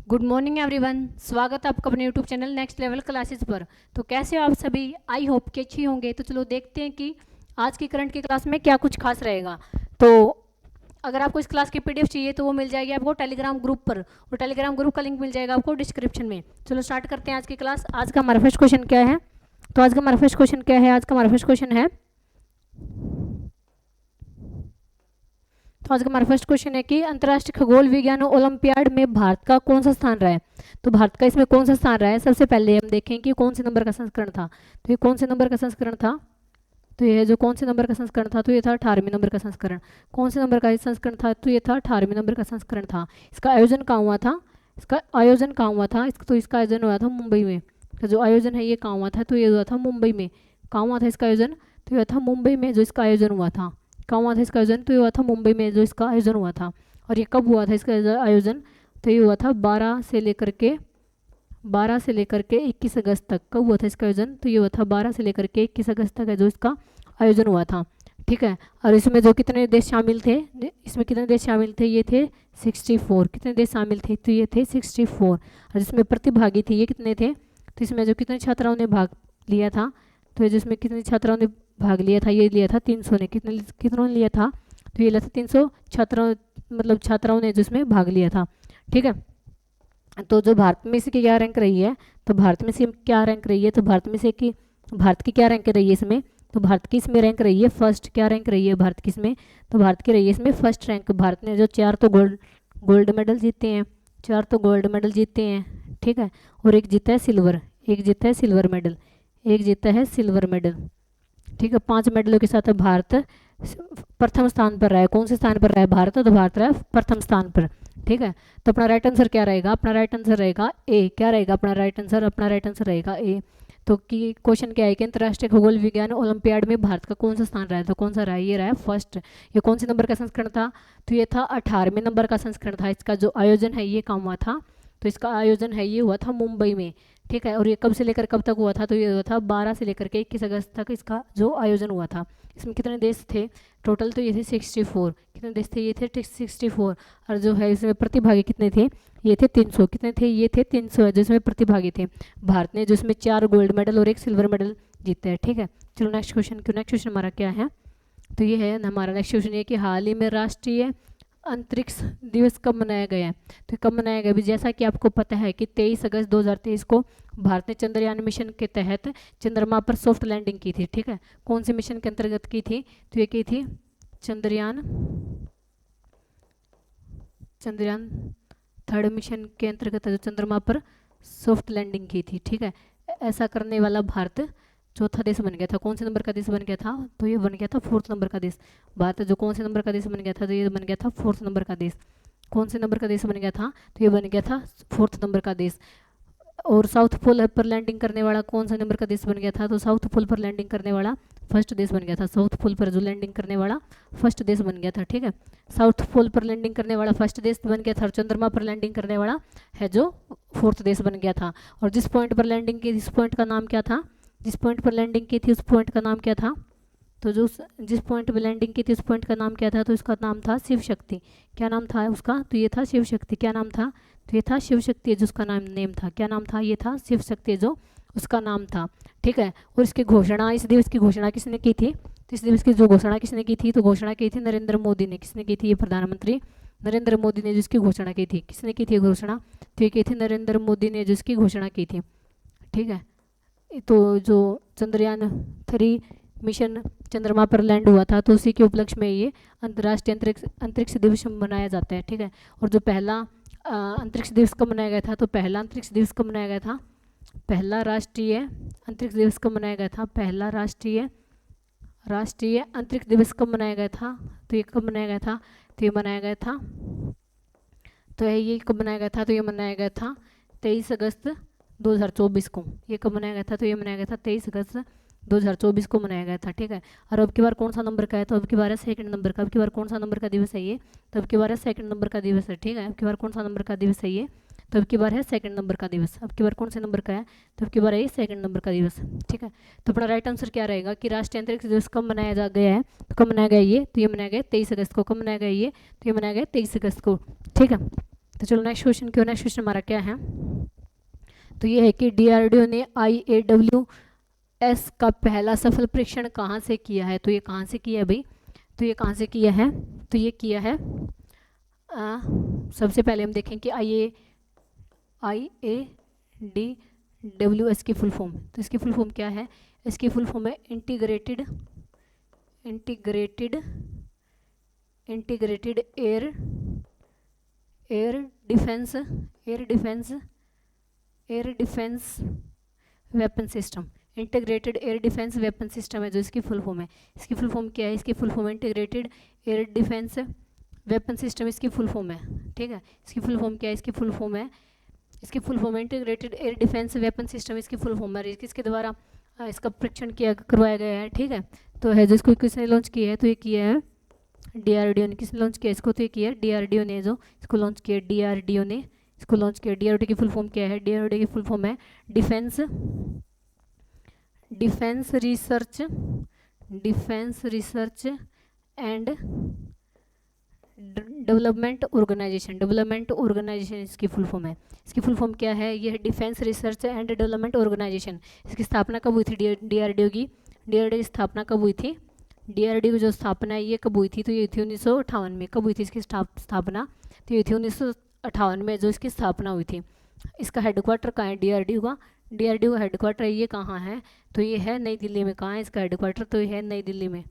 Good morning everyone, स्वागत है आपका अपने YouTube channel next level classes पर। तो कैसे हो आप सभी? आई होप कि अच्छी होंगे। तो चलो देखते हैं कि आज की करंट की क्लास में क्या कुछ खास रहेगा। तो अगर आपको इस क्लास की पीडीएफ चाहिए तो वो मिल जाएगी आपको टेलीग्राम ग्रुप पर, और टेलीग्राम ग्रुप का लिंक मिल जाएगा आपको डिस्क्रिप्शन में। चलो स्टार्ट करते हैं आज की क्लास। आज का हमारा फर्स्ट क्वेश्चन क्या है? तो आज का हमारा फर्स्ट क्वेश्चन क्या है? आज का हमारा फर्स्ट क्वेश्चन है तो आज का हमारा फर्स्ट क्वेश्चन है कि अंतर्राष्ट्रीय खगोल विज्ञान ओलंपियाड में भारत का कौन सा स्थान रहा है। तो भारत का इसमें कौन सा स्थान रहा है? सबसे पहले हम देखें कि कौन से नंबर का संस्करण था। तो ये कौन से नंबर का संस्करण था? तो ये जो कौन से नंबर का संस्करण था, तो ये था 18वें नंबर का संस्करण। कौन से नंबर का संस्करण था? तो ये था 18वें नंबर का संस्करण था। इसका आयोजन कहाँ हुआ था? इसका आयोजन कहाँ हुआ था? तो इसका आयोजन हुआ था मुंबई में। जो आयोजन है ये कहाँ हुआ था? तो ये हुआ था मुंबई में। कहाँ हुआ था इसका आयोजन? तो ये था मुंबई में जो इसका आयोजन हुआ था। कहाँ हुआ था इसका आयोजन? तो ये हुआ था मुंबई में जो इसका आयोजन हुआ था। और ये कब हुआ था इसका आयोजन? तो ये हुआ था 12 से लेकर के 21 अगस्त तक। कब हुआ था इसका आयोजन? तो ये हुआ था 12 से लेकर के 21 अगस्त तक है जो इसका आयोजन हुआ था। ठीक है। और इसमें जो कितने देश शामिल थे, इसमें कितने देश शामिल थे? ये थे 64। कितने देश शामिल थे? तो ये थे 64। और जिसमें प्रतिभागी थे ये कितने थे? तो इसमें जो कितने छात्राओं ने भाग लिया था, तो जिसमें कितने छात्राओं ने भाग लिया था, ये लिया था 300 ने। कितनों ने लिया था? तो ये लिया था 300 छात्राओं, मतलब छात्राओं ने जिसमें भाग लिया था। ठीक है। तो जो भारत में इसकी क्या रैंक रही है? तो भारत में से क्या रैंक रही है? तो भारत में से कि भारत की क्या रैंक रही है इसमें? तो भारत की इसमें रैंक रही है फर्स्ट। क्या रैंक रही है भारत की इसमें? तो भारत की रही है इसमें फर्स्ट रैंक। भारत ने जो 4 तो गोल्ड मेडल जीते हैं, 4 तो गोल्ड मेडल जीते हैं। ठीक है। और एक जीता है सिल्वर, एक जीता है सिल्वर मेडल, एक जीता है सिल्वर मेडल। ठीक है। 5 मेडलों के साथ भारत प्रथम स्थान पर रहा है। कौन से स्थान पर रहा है भारत? तो भारत रहा है प्रथम स्थान पर। ठीक है। तो अपना राइट आंसर क्या रहेगा? अपना राइट आंसर रहेगा ए। क्या रहेगा अपना राइट आंसर? अपना राइट आंसर रहेगा ए। तो कि क्वेश्चन क्या है कि अंतर्राष्ट्रीय खगोल विज्ञान ओलंपियाड में भारत का कौन सा स्थान रहा है? तो कौन सा रहा है? ये रहा है फर्स्ट। ये कौन से नंबर का संस्करण था? तो ये था 18वें नंबर का संस्करण था। इसका जो आयोजन है ये कहाँ हुआ था? तो इसका आयोजन है ये हुआ था मुंबई में। ठीक है। और ये कब से लेकर कब तक हुआ था? तो ये हुआ था 12 से लेकर के 21 अगस्त तक इसका जो आयोजन हुआ था। इसमें कितने देश थे टोटल? तो ये थे 64। कितने देश थे? ये थे 64। और जो है इसमें प्रतिभागी कितने थे? ये थे 300। कितने थे? ये थे 300 है जिसमें प्रतिभागी थे। भारत ने जिसमें 4 गोल्ड मेडल और 1 सिल्वर मेडल जीते हैं। ठीक है। चलो नेक्स्ट क्वेश्चन। नेक्स्ट क्वेश्चन हमारा क्या है? तो ये है हमारा नेक्स्ट क्वेश्चन ये कि हाल ही में राष्ट्रीय अंतरिक्ष दिवस कब मनाया गया है? तो कब मनाया गया? भी जैसा कि आपको पता है कि 23 अगस्त 2023 को भारत ने चंद्रयान मिशन के तहत चंद्रमा पर सॉफ्ट लैंडिंग की थी। ठीक है। कौन से मिशन के अंतर्गत की थी? तो ये की थी चंद्रयान 3rd मिशन के अंतर्गत जो चंद्रमा पर सॉफ्ट लैंडिंग की थी। ठीक है। ऐसा करने वाला भारत चौथा देश बन गया था। कौन से नंबर का देश बन गया था? तो ये बन गया था 4th नंबर का देश। भारत जो कौन से नंबर का देश बन गया था? तो ये बन गया था 4th नंबर का देश। कौन से नंबर का देश बन गया था? तो ये बन गया था 4th नंबर का देश। और साउथ पोल पर लैंडिंग करने वाला कौन सा नंबर का देश बन गया था? तो साउथ पोल पर लैंडिंग करने वाला फर्स्ट देश बन गया था। साउथ पोल पर जो लैंडिंग करने वाला फर्स्ट देश बन गया था। ठीक है। साउथ पोल पर लैंडिंग करने वाला फर्स्ट देश बन गया था। और चंद्रमा पर लैंडिंग करने वाला है जो 4th देश बन गया था। और जिस पॉइंट पर लैंडिंग की, इस पॉइंट का नाम क्या था? जिस पॉइंट पर लैंडिंग की थी उस पॉइंट का नाम क्या था? तो जो जिस पॉइंट पर लैंडिंग की थी उस पॉइंट का नाम क्या था? तो उसका नाम था शिव शक्ति। क्या नाम था उसका? तो ये था शिव शक्ति। क्या नाम था? तो ये था शिव शक्ति जो उसका नेम था। क्या नाम था? ये था शिव शक्ति जो उसका नाम था। ठीक है। और इसकी घोषणा, इस दिवस की घोषणा किसने की थी? तो इस दिवस की जो घोषणा किसने की थी? तो घोषणा की थी नरेंद्र मोदी ने। किसने की थी? ये प्रधानमंत्री नरेंद्र मोदी ने जिसकी घोषणा की थी। किसने की थी घोषणा? तो ये की थी नरेंद्र मोदी ने जिसकी घोषणा की थी। ठीक है। तो जो चंद्रयान 3 मिशन चंद्रमा पर लैंड हुआ था तो उसी के उपलक्ष्य में ये अंतर्राष्ट्रीय अंतरिक्ष दिवस मनाया जाता है। ठीक है। और जो पहला अंतरिक्ष दिवस कब मनाया गया था? तो पहला अंतरिक्ष दिवस कब मनाया गया था? पहला राष्ट्रीय अंतरिक्ष दिवस कब मनाया गया था? पहला राष्ट्रीय अंतरिक्ष दिवस कब मनाया गया था? तो ये कब मनाया गया था? तो ये मनाया गया था, तो ये कब मनाया गया था? तो ये मनाया गया था 23 अगस्त 2024 को। ये कब मनाया गया था? तो ये मनाया गया था 23 अगस्त 2024 को मनाया गया था। ठीक है। और अब की बार कौन सा नंबर का है? तो अब की बार है 2nd नंबर का। अब की बार कौन सा नंबर का दिवस है ये? तो अब की बार है 2nd नंबर का दिवस है। ठीक है। अब की बार कौन सा नंबर का दिवस है ये? तो अब की बार है 2nd नंबर का दिवस। अब की बार कौन से नंबर का है? तो अब की बार है ये 2nd नंबर का दिवस। ठीक है। तो अपना राइट आंसर क्या रहेगा कि राष्ट्रीय अंतरिक्ष दिवस कब मनाया जा गया है? तो कब मनाया गया ये? तो ये मनाया गया 23 अगस्त को। कब मनाया गया ये? तो ये मनाया गया 23 अगस्त को। ठीक है। तो चलो नेक्स्ट क्वेश्चन क्यों, नेक्स्ट क्वेश्चन हमारा क्या है, तो ये है कि डीआरडीओ ने IAWS का पहला सफल परीक्षण कहाँ से किया है। तो ये कहाँ से किया है भाई, तो ये कहाँ से किया है, तो ये किया है सबसे पहले हम देखें कि IAWS की फुल फॉर्म, तो इसकी फुल फॉर्म क्या है, इसकी फुल फॉर्म है integrated air defence weapon system. Integrated air defence weapon system है जो इसकी फुल फॉर्म है। इसकी फुल फॉर्म क्या है, इसकी full form integrated air defence weapon system, इसकी फुल फॉर्म है। ठीक है, इसकी फुल फॉर्म क्या है, इसकी फुल फॉर्म है integrated air defence weapon system, इसकी फुल फॉर्म है। किसके द्वारा इसका परीक्षण करवाया गया है। ठीक है, तो है जो इसको किसने लॉन्च किया है, तो ये किया है डीआरडीओ ने। किसने लॉन्च किया इसको, तो ये किया डीआरडीओ ने, जो इसको लॉन्च किया डीआरडीओ ने, इसको लॉन्च किया। डीआरडीओ की फुल फॉर्म क्या है, डीआरडीओ की फुल फॉर्म है defence research and development organisation इसकी फुल फॉर्म है। इसकी फुल फॉर्म क्या है, ये defence research and development organisation. इसकी स्थापना कब हुई थी डीआरडीओ की, डीआरडीओ की स्थापना कब हुई थी, डीआरडीओ की जो स्थापना है ये कब हुई थी, तो ये थी 1958 में। कब हुई थी इसकी स्थापना, तो ये थी 1958 में जो इसकी स्थापना हुई थी। इसका हेडक्वार्टर कहाँ है डीआरडीओ का, डीआरडीओ का हेडक्वार्टर ये कहाँ है, तो ये है नई दिल्ली में। कहाँ है इसका हेडक्वार्टर, तो ये है नई दिल्ली में,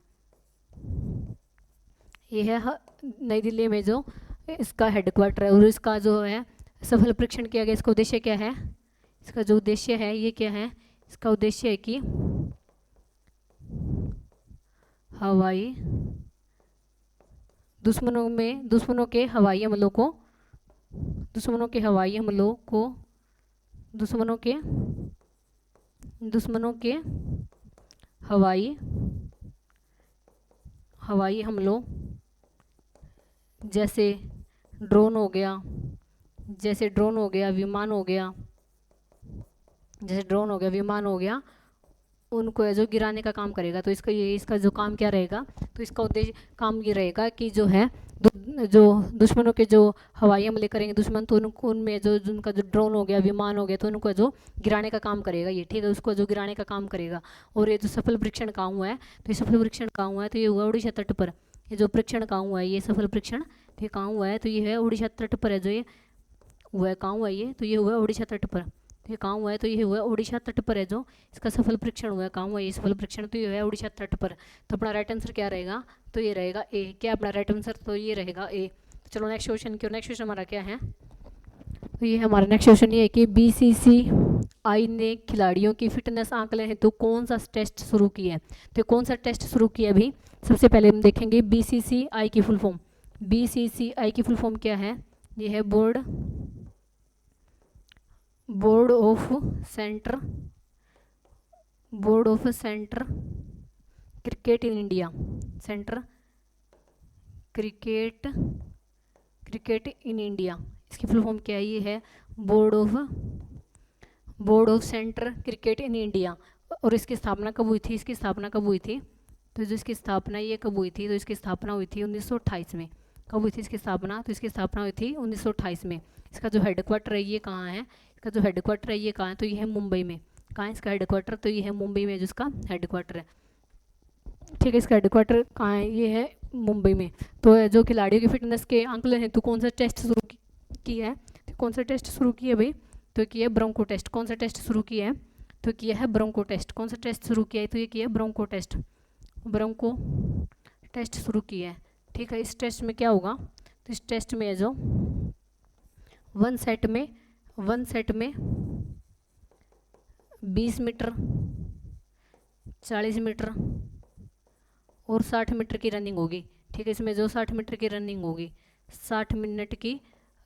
ये है नई दिल्ली में जो इसका हेडक्वार्टर है। और इसका जो है सफल परीक्षण किया गया, इसका उद्देश्य क्या है, इसका जो उद्देश्य है ये क्या है, इसका उद्देश्य है कि हवाई दुश्मनों के हवाई हमलों को हवाई हमलों जैसे ड्रोन हो गया, विमान हो गया, उनको जो गिराने का काम करेगा। तो इसका जो काम क्या रहेगा, तो इसका उद्देश्य काम ये रहेगा कि जो है जो दुश्मनों के जो हवाई हमले करेंगे दुश्मन, तो उनमें जो उनका जो ड्रोन हो गया, विमान हो गया, तो उनको जो गिराने का काम करेगा ये। ठीक है, उसको जो गिराने का काम करेगा। और ये जो सफल परीक्षण कहाँ हुआ है, तो ये सफल परीक्षण कहाँ हुआ है, तो ये हुआ उड़ीसा तट पर। ये जो परीक्षण कहाँ हुआ है, ये सफल परीक्षण तो ये कहाँ हुआ है, तो ये है उड़ीसा तट पर है। जो ये हुआ है कहाँ हुआ है, ये तो ये हुआ है उड़ीसा तट पर। तो ये कहाँ हुआ है, तो ये हुआ है उड़ीसा तट पर है जो इसका सफल परीक्षण हुआ है। कहाँ हुआ है ये सफल परीक्षण, तो ये है उड़ीसा तट पर। तो अपना राइट आंसर क्या रहेगा, तो ये रहेगा ए। क्या अपना राइट आंसर, तो ये रहेगा ए। तो चलो नेक्स्ट क्वेश्चन क्यों, नेक्स्ट क्वेश्चन हमारा क्या है, तो ये हमारा नेक्स्ट क्वेश्चन ये है कि BCCI ने खिलाड़ियों की फिटनेस आंकलन हेतु कौन सा टेस्ट शुरू किया है। तो कौन सा टेस्ट शुरू किया अभी, सबसे पहले हम देखेंगे BCCI की फुल फॉर्म। BCCI की फुल फॉर्म क्या है, ये है board of centre cricket in India, centre cricket in India. इसकी फुल फॉर्म क्या है, ये है board of centre cricket in India. और इसकी स्थापना कब हुई थी, इसकी स्थापना कब हुई थी, तो जो इसकी स्थापना ये कब हुई थी, तो इसकी स्थापना हुई थी 1928 में। कब हुई थी इसकी स्थापना, तो इसकी स्थापना हुई थी 1928 में। इसका जो हेडक्वार्टर है ये कहाँ है, इसका जो हेडक्वार्टर है ये कहाँ है, तो ये है मुंबई में। कहाँ है इसका हेडक्वार्टर, तो ये है मुंबई में जिसका हेडक्वार्टर है। ठीक है, इसका हेडक्वार्टर कहाँ है, ये है मुंबई में। तो जो खिलाड़ियों की फिटनेस के आंकलन हेतु कौन सा टेस्ट शुरू किया है, तो कौन सा टेस्ट शुरू किया भाई, तो किया है ब्रोंको टेस्ट। कौन सा टेस्ट शुरू किया है, तो किया है ब्रोंको टेस्ट। कौन सा टेस्ट शुरू किया है, तो ये किया है ब्रोंको टेस्ट शुरू किया है। ठीक है, इस टेस्ट में क्या होगा, तो इस टेस्ट में जो वन सेट में 20 मीटर, 40 मीटर और 60 मीटर की रनिंग होगी। ठीक है, इसमें जो 60 मीटर की रनिंग होगी, 60 मिनट की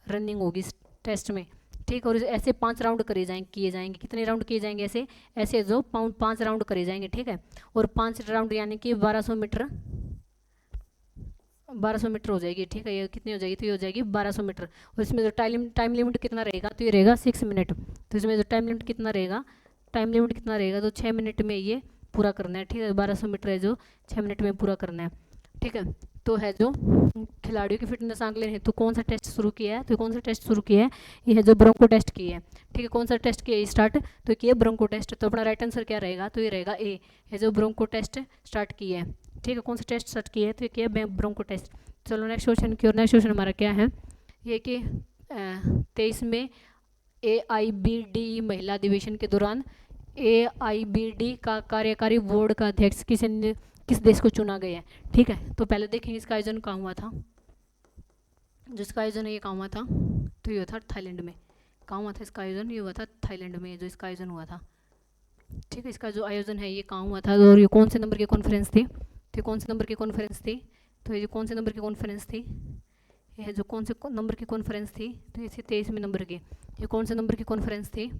रनिंग होगी इस टेस्ट में। ठीक, और ऐसे 5 राउंड किए जाएंगे। कितने राउंड किए जाएंगे, ऐसे जो 5 राउंड करे जाएंगे। ठीक है, और 5 राउंड यानी कि 1200 मीटर हो जाएगी। ठीक है, ये कितनी हो जाएगी, तो ये हो जाएगी 1200 मीटर। और इसमें जो टाइम लिमिट कितना रहेगा, तो ये रहेगा 6 मिनट। तो इसमें जो टाइम लिमिट कितना रहेगा, तो 6 मिनट में ये पूरा करना है। ठीक है, 1200 मीटर है जो 6 मिनट में पूरा करना है। ठीक है। तो है जो खिलाड़ियों की फिटनेस आंकलन हेतु तो कौन सा टेस्ट शुरू किया है, तो कौन सा टेस्ट शुरू किया है, ये है जो ब्रोंको टेस्ट किया है। ठीक है, कौन सा टेस्ट किया स्टार्ट, तो किया ब्रोंको टेस्ट। तो अपना राइट आंसर क्या रहेगा, तो ये रहेगा ए, है जो ब्रोंको टेस्ट स्टार्ट किया है। ठीक है, कौन सा टेस्ट स्टार्ट किया है, तो ये किया ब्रोंको टेस्ट। चलो नेक्स्ट क्वेश्चन की और। नेक्स्ट क्वेश्चन हमारा क्या है, ये कि 23 में AIBD महिला अधिवेशन के दौरान AIBD का कार्यकारी बोर्ड का अध्यक्ष किस देश को चुना गया है। ठीक है, तो पहले देखेंगे इसका आयोजन कहाँ हुआ था। जिसका आयोजन है ये कहाँ हुआ था, तो ये था थाईलैंड में। कहाँ हुआ था इसका आयोजन, ये हुआ था थाईलैंड में जो इसका आयोजन हुआ था। ठीक है, इसका जो आयोजन है ये कहाँ हुआ था और ये कौन से नंबर की कॉन्फ्रेंस थी, तो कौन से नंबर की कॉन्फ्रेंस थी, तो ये कौन से नंबर की कॉन्फ्रेंस थी, ये जो कौन से नंबर की कॉन्फ्रेंस थी, तो ये 23वें नंबर की। ये कौन से नंबर की कॉन्फ्रेंस थी, ये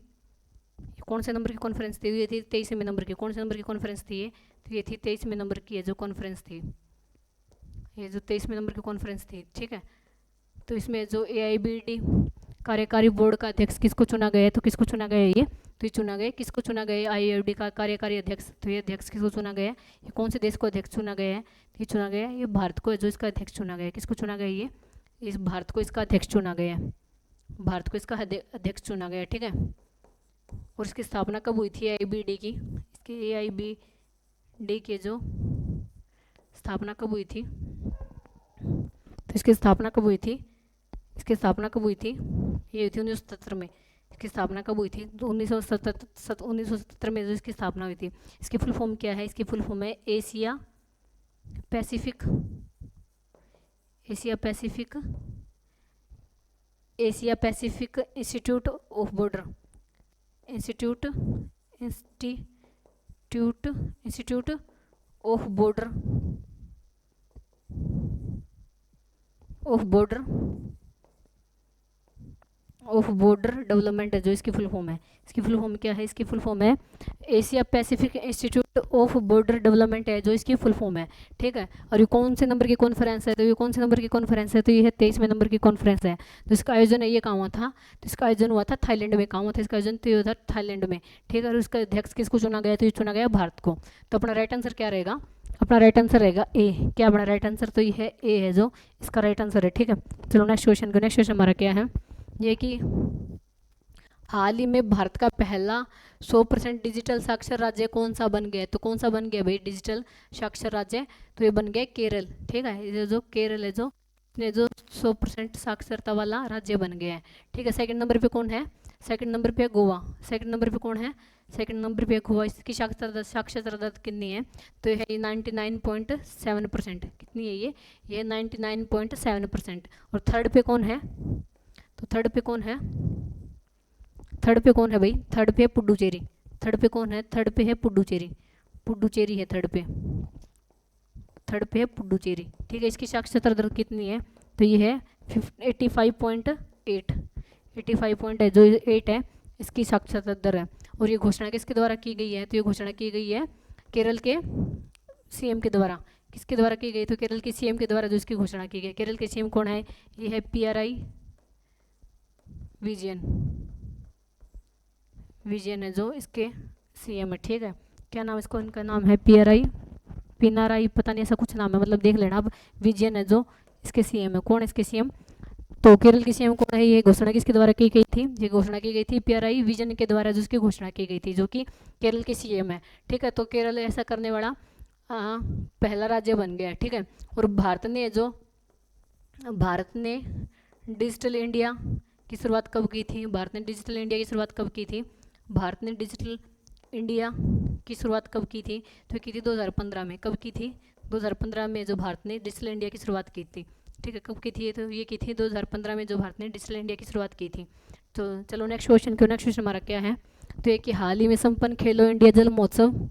कौन से नंबर की कॉन्फ्रेंस थी, ये थी 23वें नंबर की। कौन से नंबर की कॉन्फ्रेंस थी ये, तो ये थी 23वें नंबर की है जो कॉन्फ्रेंस थी, ये जो 23वें नंबर की कॉन्फ्रेंस थी। ठीक है, तो इसमें जो AIBD कार्यकारी बोर्ड का अध्यक्ष किसको चुना गया है, तो किसको चुना गया है ये, तो ये चुना गया किसको चुना गया है AIBD का कार्यकारी अध्यक्ष, तो ये अध्यक्ष किसको चुना गया है, ये कौन से देश को अध्यक्ष चुना गया है, तो ये चुना गया है ये भारत को, जो इसका अध्यक्ष चुना गया है। किसको चुना गया है ये, इस भारत को इसका अध्यक्ष चुना गया है, भारत को इसका अध्यक्ष चुना गया है। ठीक है, और इसकी स्थापना कब हुई थी AIBD की, इसकी AIBD की जो स्थापना कब हुई थी, तो इसकी स्थापना कब हुई थी, इसकी स्थापना कब हुई थी, ये हुई थी 1977 में। इसकी स्थापना कब हुई थी, तो 1977 में जो इसकी स्थापना हुई थी। इसकी फुल फॉर्म क्या है, इसकी फुल फॉर्म है Asia Pacific institute of border institute of border development है जो इसकी फुल फॉर्म है। इसकी फुल फॉर्म क्या है, इसकी फुल फॉर्म है Asia Pacific institute of border development है जो इसकी फुल फॉर्म है। ठीक है, और ये कौन से नंबर की कॉन्फ्रेंस है, तो ये कौन से नंबर की कॉन्फ्रेंस है, तो ये है 23वें नंबर की कॉन्फ्रेंस है। तो इसका आयोजन है ये कहाँ हुआ था, तो इसका आयोजन हुआ था थाईलैंड में। कहाँ हुआ था इसका आयोजन, तो ये हुआ था थाईलैंड में। ठीक है, और उसका अध्यक्ष किसको चुना गया, तो ये चुना गया भारत को। तो अपना राइट आंसर क्या रहेगा, अपना राइट आंसर रहेगा ए। क्या अपना राइट आंसर, तो ये है ए है जो इसका राइट आंसर है। ठीक है, चलो नेक्स्ट क्वेश्चन को। नेक्स्ट क्वेश्चन हमारा क्या है, ये कि हाल ही में भारत का पहला 100% डिजिटल साक्षर राज्य कौन सा बन गया, तो कौन सा बन गया भाई डिजिटल साक्षर राज्य, तो ये बन गया केरल। ठीक है, ये जो केरल है जो 100% साक्षरता वाला राज्य बन गया है। ठीक है, सेकंड नंबर पे कौन है, सेकंड नंबर पे गोवा। सेकंड नंबर पे कौन है, सेकंड नंबर पे गोवा। इसकी साक्षरता दर कितनी है, तो ये है 99.7%। कितनी है ये 99.7%। और थर्ड पे कौन है, तो थर्ड पे कौन है भाई, थर्ड पे है पुडुचेरी। थर्ड पे कौन है, थर्ड पे है पुडुचेरी है थर्ड पे है पुडुचेरी। ठीक है, इसकी साक्षरता दर कितनी है, तो ये है 85.8 है जो 8 है इसकी साक्षरता दर है। और ये घोषणा किसके द्वारा की गई है, तो ये घोषणा की गई है केरल के CM के द्वारा। किसके द्वारा की गई, तो केरल के CM के द्वारा जो इसकी घोषणा की गई। केरल के CM कौन है, ये है PRI विजयन है जो इसके CM है। ठीक है, क्या नाम इसको, इनका नाम है पिनाराई पता नहीं ऐसा कुछ नाम है, मतलब देख लेना अब। विजयन है जो इसके CM है। कौन है इसके CM, तो केरल की CM कौन है, ये घोषणा किसके द्वारा की गई थी, ये घोषणा की गई थी PRI विजन के द्वारा जो इसकी घोषणा की गई थी, जो कि केरल के CM है। ठीक है, तो केरल ऐसा करने वाला पहला राज्य बन गया। ठीक है, और भारत ने डिजिटल इंडिया की शुरुआत कब की थी, भारत ने डिजिटल इंडिया की शुरुआत कब की थी, भारत ने डिजिटल इंडिया की शुरुआत कब की थी, तो की थी 2015 में। कब की थी, 2015 में जो भारत ने डिजिटल इंडिया की शुरुआत की थी। ठीक है, कब की थी, तो ये की थी 2015 में जो भारत ने डिजिटल इंडिया की शुरुआत की थी। तो चलो नेक्स्ट क्वेश्चन क्यों। नेक्स्ट क्वेश्चन हमारा क्या है, तो ये कि हाल ही में संपन्न खेलो इंडिया जल महोत्सव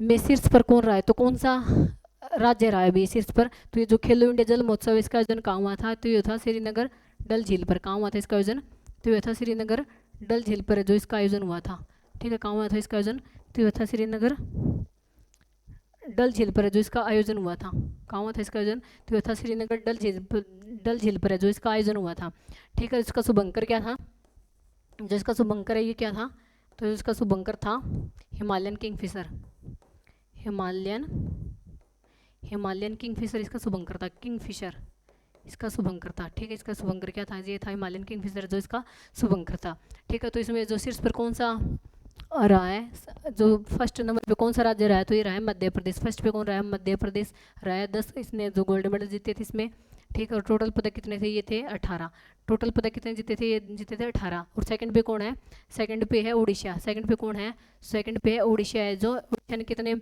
में शीर्ष पर कौन रहा है, तो कौन सा राज्य रहा है अभी शीर्ष पर, तो ये जो खेलो इंडिया जल महोत्सव इसका आयोजन कहाँ हुआ था, तो ये था श्रीनगर डल झील पर। कहाँ हुआ था इसका आयोजन, तो ये था श्रीनगर डल झील पर जो इसका आयोजन हुआ था। ठीक है, कहाँ हुआ था इसका आयोजन, तो ये था श्रीनगर डल झील पर जो इसका आयोजन हुआ था। कहाँ हुआ था इसका आयोजन, तो ये था श्रीनगर डल झील पर जो इसका आयोजन हुआ था। ठीक है, इसका शुभंकर क्या था, जो इसका शुभंकर है ये क्या था, तो इसका शुभंकर था हिमालयन हिमालयन किंगफिशर इसका शुभंकर था, किंगफिशर इसका शुभंकर था, ठीक है। इसका शुभंकर क्या था, ये था हिमालयन किंगफिशर जो इसका शुभंकर था, ठीक है। तो इसमें जो शीर्ष पर कौन सा रहा है, जो फर्स्ट नंबर पे कौन सा राज्य रहा है, तो ये रहा है मध्य प्रदेश। फर्स्ट पे कौन रहा है, मध्य प्रदेश रहा है। 10 इसने जो गोल्ड मेडल जीते थे इसमें, ठीक है। और टोटल पदक कितने थे, ये थे 18। टोटल पदक कितने जीते थे, ये जीते थे 18। और सेकंड पे कौन है, सेकंड पे है उड़ीसा। सेकंड पे कौन है, सेकंड पे है उड़ीसा है। जो उड़ीसा ने कितने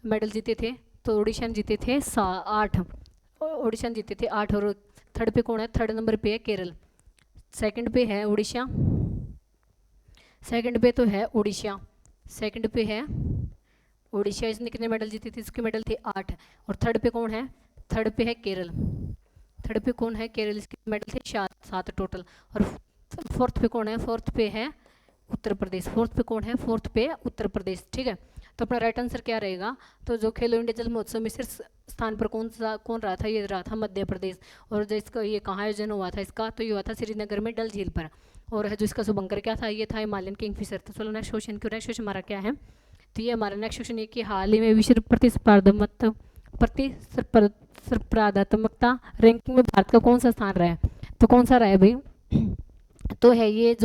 मेडल जीते थे, तो उड़ीसा ने जीते थे 8। उड़ीसा ने जीते थे 8। और थर्ड पे कौन है, थर्ड नंबर पे है केरल। सेकंड पे है उड़ीसा, सेकंड पे तो है उड़ीसा, सेकंड पे है उड़ीसा। इसने कितने मेडल जीते थे, इसके मेडल थे 8। और थर्ड पे कौन है, थर्ड पे है केरल। थर्ड पे कौन है, केरल, इसके मेडल थे 7 टोटल। और फोर्थ पे कौन है, फोर्थ पे है उत्तर प्रदेश। फोर्थ पे कौन है, फोर्थ पे उत्तर प्रदेश, ठीक है। तो अपना राइट आंसर क्या रहेगा, तो जो खेलो इंडिया जल महोत्सव में शीर्ष स्थान पर कौन रहा था, ये रहा था मध्य प्रदेश। और जो इसका ये कहाँ आयोजन हुआ था इसका, तो ये हुआ था श्रीनगर में डल झील पर। और जो इसका शुभंकर क्या था, ये था हिमालयन किंगफिशर। तो चलो नेक्स्ट क्वेश्चन क्यों, नेक्स्ट क्वेश्चन हमारा क्या है, तो ये हमारा नेक्स्ट क्वेश्चन है कि हाल ही में विश्व प्रतिस्पर्धात्मकता रैंकिंग में भारत का कौन सा स्थान रहा है, तो कौन सा रहा है भाई, तो है ये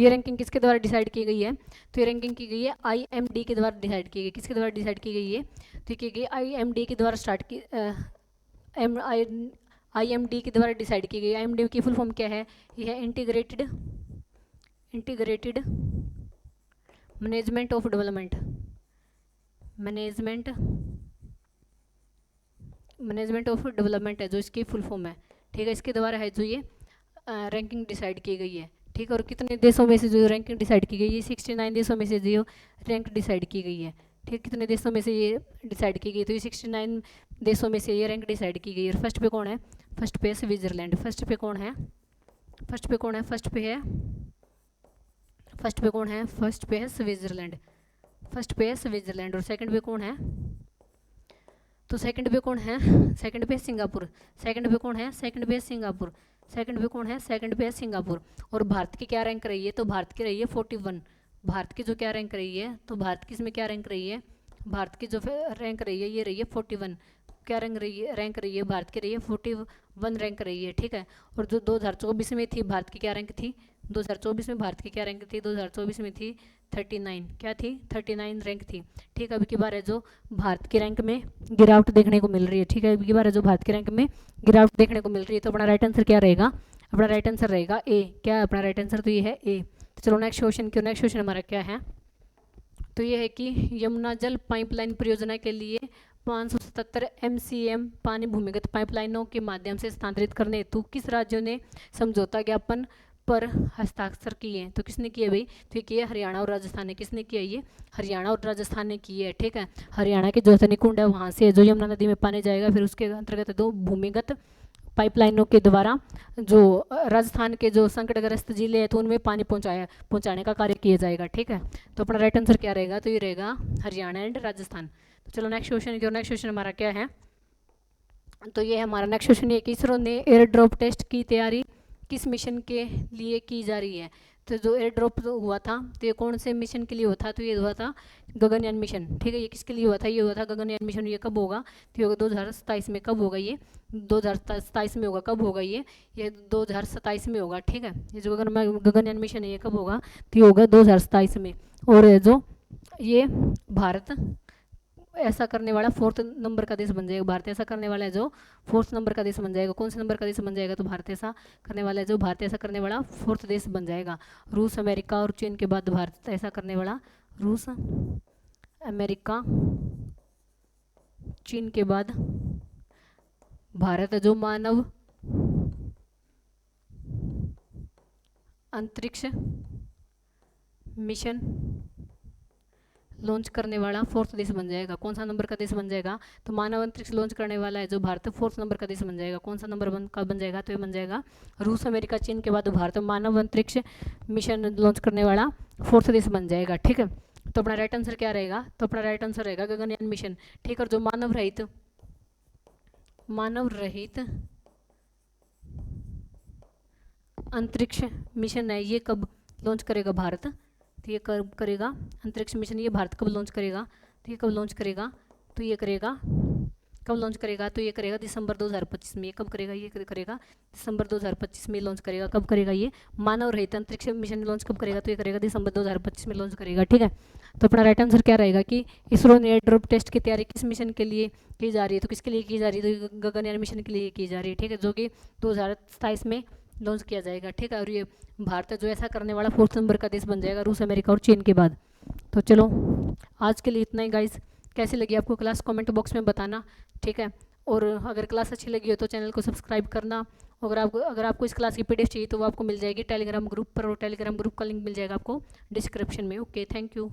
रैंकिंग किसके द्वारा डिसाइड की गई है, तो ये रैंकिंग की गई है IMD के द्वारा डिसाइड की गई। किसके द्वारा डिसाइड की गई है, तो की गई IMD के द्वारा स्टार्ट की IMD के द्वारा डिसाइड की गई। IMD की फुल फॉर्म क्या है, ये है integrated management of development, management of development है जो इसकी फुल फॉर्म है, ठीक है। इसके द्वारा है जो ये रैंकिंग डिसाइड की गई है, ठीक है। और कितने देशों में से जो रैंकिंग डिसाइड की गई है, 69 देशों में से जो रैंक डिसाइड की गई है, ठीक। कितने देशों में से ये डिसाइड की गई, तो ये 69 देशों में से ये रैंक डिसाइड की गई। और फर्स्ट पे कौन है, फर्स्ट पे है स्विट्जरलैंड। फर्स्ट पे कौन है, फर्स्ट पे कौन है, फर्स्ट पे है स्विट्जरलैंड। फर्स्ट पे है स्विट्जरलैंड। और सेकंड पे कौन है, तो सेकंड पे कौन है, सेकंड पे सिंगापुर। सेकंड पे कौन है, सेकंड पे सिंगापुर। सेकंड पे कौन है, सेकंड पे सिंगापुर। और भारत की क्या रैंक रही है, तो भारत की रही है 41। भारत की जो क्या रैंक रही है, तो भारत की इसमें क्या रैंक रही है, भारत की जो रैंक रही है ये रही है 41। क्या रैंक रही है भारत की रही है 41 रैंक रही है, ठीक है। और जो 2024 में थी भारत की क्या रैंक थी, 2024 में भारत की क्या रैंक थी, 2024 में थी 39। क्या थी, 39 रैंक थी, ठीक है। अब की बार है जो भारत की रैंक में गिरावट देखने को मिल रही है, ठीक है। अब की बार है जो भारत की रैंक में गिरावट देखने को मिल रही है। तो अपना राइट आंसर क्या रहेगा, अपना राइट आंसर रहेगा ए। क्या है अपना राइट आंसर, तो ये है ए। तो चलो नेक्स्ट क्वेश्चन क्यों, नेक्स्ट क्वेश्चन हमारा क्या है, तो ये है कि यमुना जल पाइपलाइन परियोजना के लिए 577 MCM पानी भूमिगत पाइपलाइनों के माध्यम से स्थानांतरित करने हेतु किस राज्यों ने समझौता ज्ञापन पर हस्ताक्षर किए हैं, तो किसने किए भाई, तो ये किए हरियाणा और राजस्थान ने। किसने किया, ये हरियाणा और राजस्थान ने किए है, ठीक है। हरियाणा के जो हथनी कुंड है वहाँ से जो यमुना नदी में पानी जाएगा, फिर उसके अंतर्गत 2 भूमिगत पाइपलाइनों के द्वारा जो राजस्थान के जो संकटग्रस्त जिले हैं तो उनमें पानी पहुंचाने का कार्य किया जाएगा, ठीक है। तो अपना राइट आंसर क्या रहेगा, तो ये रहेगा हरियाणा एंड राजस्थान। तो चलो नेक्स्ट क्वेश्चन की, नेक्स्ट क्वेश्चन हमारा क्या है, तो ये हमारा नेक्स्ट क्वेश्चन है कि इसरो ने एयर ड्रॉप टेस्ट की तैयारी किस मिशन के लिए की जा रही है, तो जो एयर ड्रॉप हुआ था तो ये कौन से मिशन के लिए हुआ था, तो ये हुआ था गगनयान मिशन, ठीक है। ये किसके लिए हुआ था, ये हुआ था गगनयान मिशन। ये कब होगा, तो ये होगा 2027 में। कब होगा ये, 2027 में होगा। कब होगा ये 2027 में होगा, ठीक है। ये जो गगनयान मिशन है ये कब होगा, तो ये होगा 2027 में। और जो ये भारत ऐसा करने वाला 4th नंबर का देश बन जाएगा। भारत ऐसा करने वाला है जो 4th नंबर का देश बन जाएगा। कौन से नंबर का देश बन जाएगा, तो भारत ऐसा करने वाला है जो, भारत ऐसा करने वाला 4th देश बन जाएगा। रूस, अमेरिका और चीन के बाद भारत ऐसा करने वाला, रूस, अमेरिका, चीन के बाद भारत जो मानव अंतरिक्ष मिशन लॉन्च करने वाला 4th देश बन जाएगा। कौन सा नंबर का देश बन जाएगा, तो मानव अंतरिक्ष लॉन्च करने वाला है जो भारत 4th नंबर का देश बन जाएगा। कौन सा नंबर का बन जाएगा, तो ये बन जाएगा रूस, अमेरिका, चीन के बाद भारत मानव अंतरिक्ष मिशन लॉन्च करने वाला 4th देश बन जाएगा, ठीक है। तो अपना राइट आंसर क्या रहेगा, तो अपना राइट आंसर रहेगा गगनयान मिशन, ठीक। और जो मानव रहित अंतरिक्ष मिशन है ये कब लॉन्च करेगा भारत, तो ये कब करेगा अंतरिक्ष मिशन, ये भारत कब लॉन्च करेगा, तो ये कब लॉन्च करेगा, तो ये करेगा कब लॉन्च करेगा, तो ये करेगा दिसंबर 2025 में। कब करेगा, ये करेगा दिसंबर 2025 में लॉन्च करेगा। कब करेगा ये, मानव रहित अंतरिक्ष मिशन लॉन्च कब करेगा, तो ये करेगा दिसंबर 2025 में लॉन्च करेगा। ठीक है, तो अपना राइट आंसर क्या रहेगा कि इसरो ने एयरड्रॉप टेस्ट की तैयारी किस मिशन के लिए की जा रही है, तो किसके लिए की जा रही है, तो गगनयान मिशन के लिए की जा रही है। ठीक है, जो कि 2027 में लॉन्च किया जाएगा। ठीक है, और ये भारत जो ऐसा करने वाला 4th नंबर का देश बन जाएगा, रूस, अमेरिका और चीन के बाद। तो चलो आज के लिए इतना ही गाइज। कैसी लगी आपको क्लास, कमेंट बॉक्स में बताना। ठीक है, और अगर क्लास अच्छी लगी हो तो चैनल को सब्सक्राइब करना। अगर आपको इस क्लास की पीडीएफ चाहिए तो वो आपको मिल जाएगी टेलीग्राम ग्रुप पर, और टेलीग्राम ग्रुप का लिंक मिल जाएगा आपको डिस्क्रिप्शन में। Okay, thank you.